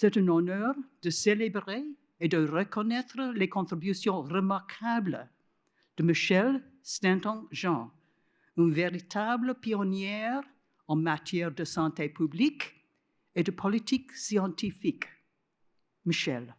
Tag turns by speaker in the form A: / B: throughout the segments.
A: C'est un honneur de célébrer et de reconnaître les contributions remarquables de Michele Stanton-Jean, une véritable pionnière en matière de santé publique et de politique scientifique. Michele.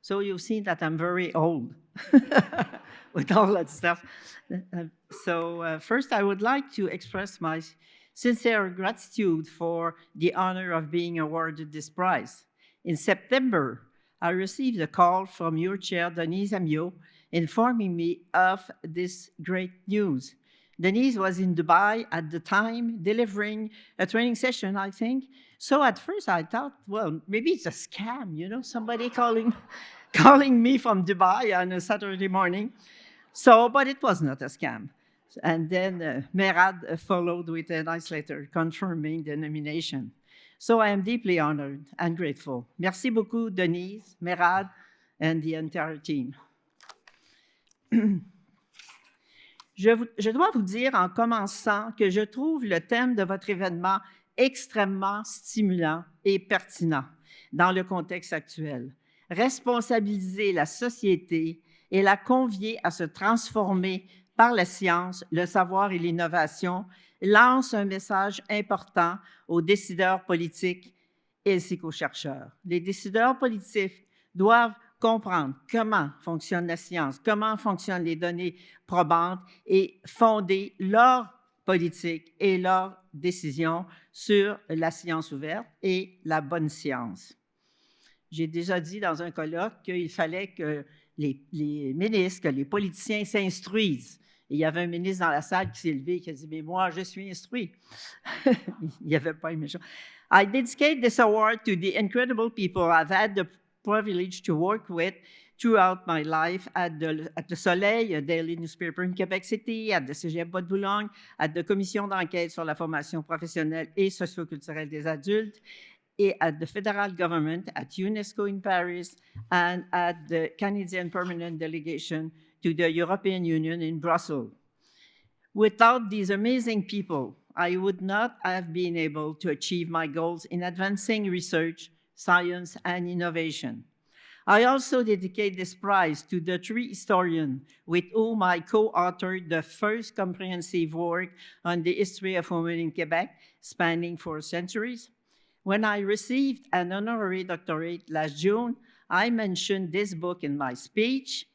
B: So you've seen that I'm very old with all that stuff. First, I would like to express my sincere gratitude for the honor of being awarded this prize. In September, I received a call from your chair, Denise Amiot, informing me of this great news. Denise was in Dubai at the time, delivering a training session, I think. So at first I thought, well, maybe it's a scam, somebody calling me from Dubai on a Saturday morning. But it was not a scam. And then Merad followed with a nice letter confirming the nomination. So I am deeply honored and grateful. Merci beaucoup, Denise, Merad, and the entire team. Je dois vous dire en commençant que je trouve le thème de votre événement extrêmement stimulant et pertinent dans le contexte actuel. Responsabiliser la société et la convier à se transformer par la science, le savoir et l'innovation lance un message important aux décideurs politiques ainsi qu'aux chercheurs. Les décideurs politiques doivent comprendre comment fonctionne la science, comment fonctionnent les données probantes et fonder leur politique et leurs décisions sur la science ouverte et la bonne science. J'ai déjà dit dans un colloque qu'il fallait que les ministres, que les politiciens s'instruisent. Et il y avait un ministre dans la salle qui s'est levé et qui a dit « Mais moi, je suis instruit. » Il n'y avait pas une méchante. I dedicate this award to the incredible people I've had the privilege to work with throughout my life at the Soleil, a daily newspaper in Quebec City, at the Cégep Bois-de-Boulogne, at the Commission d'enquête sur la formation professionnelle et socioculturelle des adultes, et at the federal government, at UNESCO in Paris, and at the Canadian Permanent Delegation to the European Union in Brussels. Without these amazing people, I would not have been able to achieve my goals in advancing research, science, and innovation. I also dedicate this prize to the three historians with whom I co-authored the first comprehensive work on the history of women in Quebec, spanning 4 centuries. When I received an honorary doctorate last June, I mentioned this book in my speech,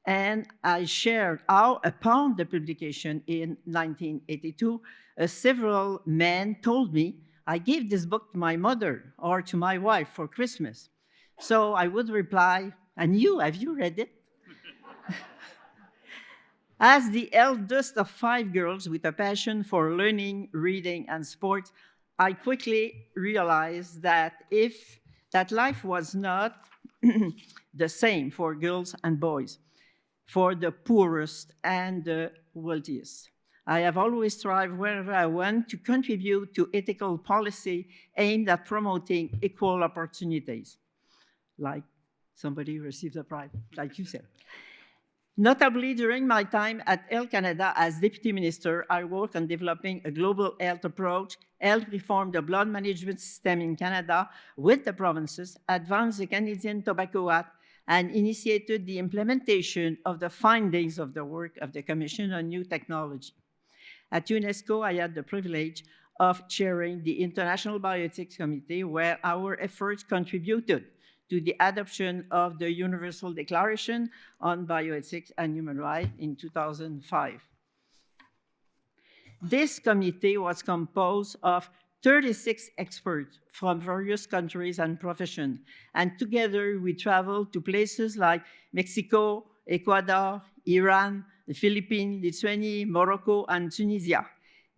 B: and I shared how, upon the publication in 1982, several men told me, I gave this book to my mother or to my wife for Christmas. So I would reply, and you, have you read it? As the eldest of 5 girls with a passion for learning, reading, and sports, I quickly realized that life was not the same for girls and boys, for the poorest and the wealthiest. I have always strived wherever I went to contribute to ethical policy aimed at promoting equal opportunities, like somebody received a prize, like you said. Notably, during my time at Health Canada as Deputy Minister, I worked on developing a global health approach, helped reform the blood management system in Canada with the provinces, advanced the Canadian Tobacco Act, and initiated the implementation of the findings of the work of the Commission on New Technology. At UNESCO, I had the privilege of chairing the International Bioethics Committee, where our efforts contributed to the adoption of the Universal Declaration on Bioethics and Human Rights in 2005. This committee was composed of 36 experts from various countries and professions, and together we traveled to places like Mexico, Ecuador, Iran, the Philippines, Lithuania, Morocco, and Tunisia,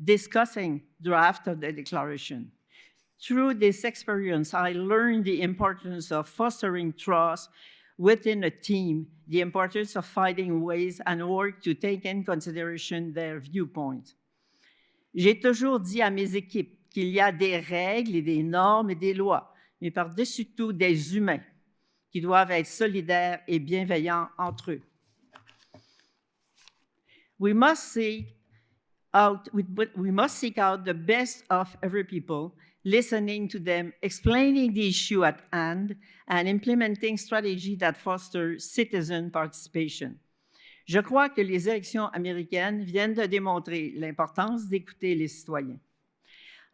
B: discussing draft of the declaration. Through this experience, I learned the importance of fostering trust within a team, the importance of finding ways and work to take in consideration their viewpoints. J'ai toujours dit à mes équipes qu'il y a des règles et des normes et des lois, mais par-dessus tout des humains qui doivent être solidaires et bienveillants entre eux. We must seek out the best of every people, listening to them, explaining the issue at hand, and implementing strategies that foster citizen participation. Je crois que les élections américaines viennent de démontrer l'importance d'écouter les citoyens.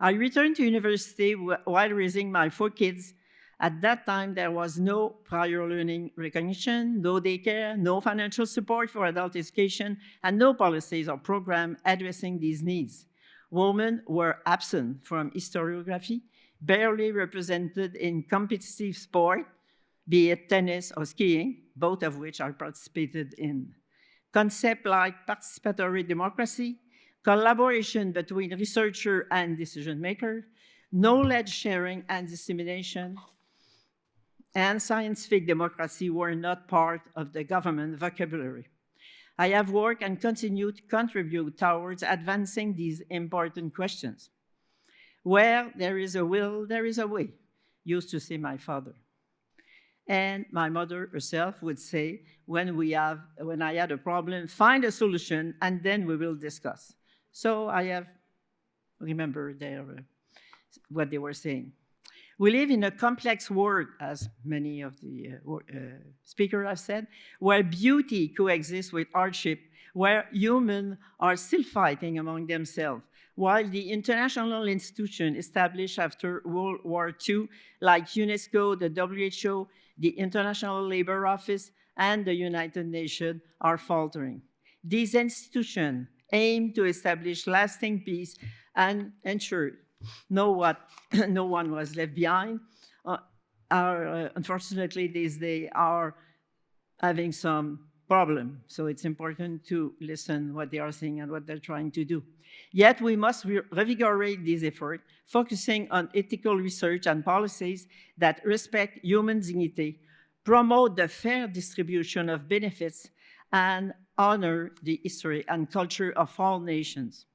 B: I returned to university while raising my 4 kids. At that time, there was no prior learning recognition, no daycare, no financial support for adult education, and no policies or programs addressing these needs. Women were absent from historiography, barely represented in competitive sport, be it tennis or skiing, both of which I participated in. Concepts like participatory democracy, collaboration between researcher and decision maker, knowledge sharing and dissemination, and scientific democracy were not part of the government vocabulary. I have worked and continue to contribute towards advancing these important questions. Where there is a will, there is a way, used to say my father. And my mother herself would say, when I had a problem, find a solution, and then we will discuss. So I have remembered what they were saying. We live in a complex world, as many of the speakers have said, where beauty coexists with hardship, where humans are still fighting among themselves, while the international institutions established after World War II, like UNESCO, the WHO, the International Labour Office, and the United Nations, are faltering. These institutions aim to establish lasting peace and ensure no one was left behind. Unfortunately, these days are having some problem. So it's important to listen what they are saying and what they're trying to do. Yet we must revigorate these efforts, focusing on ethical research and policies that respect human dignity, promote the fair distribution of benefits, and honor the history and culture of all nations.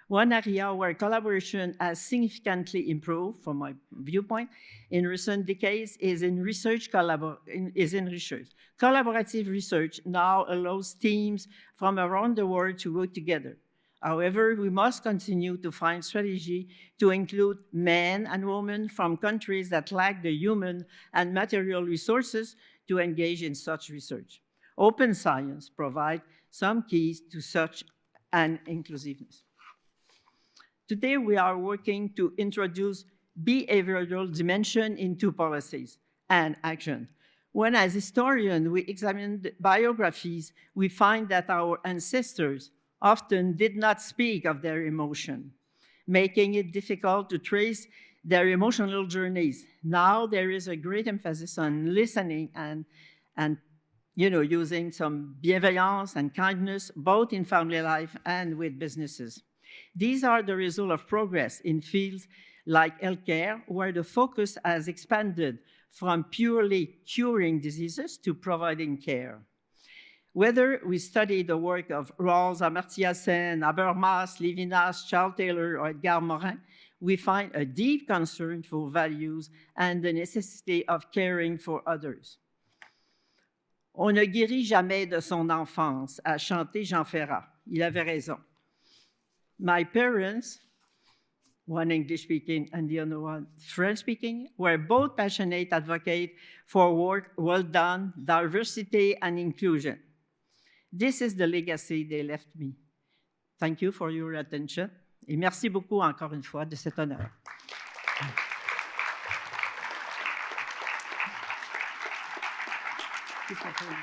B: One area where collaboration has significantly improved, from my viewpoint, in recent decades is in research. Collaborative research now allows teams from around the world to work together. However, we must continue to find strategy to include men and women from countries that lack the human and material resources to engage in such research. Open science provides some keys to such an inclusiveness. Today, we are working to introduce behavioral dimension into policies and action. When, as historians, we examine biographies, we find that our ancestors often did not speak of their emotion, making it difficult to trace their emotional journeys. Now, there is a great emphasis on listening and using some bienveillance and kindness, both in family life and with businesses. These are the result of progress in fields like healthcare, where the focus has expanded from purely curing diseases to providing care. Whether we study the work of Rawls, Amartya Sen, Habermas, Levinas, Charles Taylor, or Edgar Morin, we find a deep concern for values and the necessity of caring for others. On ne guérit jamais de son enfance, a chanté Jean Ferrat. Il avait raison. My parents, one English-speaking and the other one French-speaking, were both passionate advocates for work well done, diversity, and inclusion. This is the legacy they left me. Thank you for your attention. Et merci beaucoup encore une fois de cet honneur.
A: Merci, Catherine.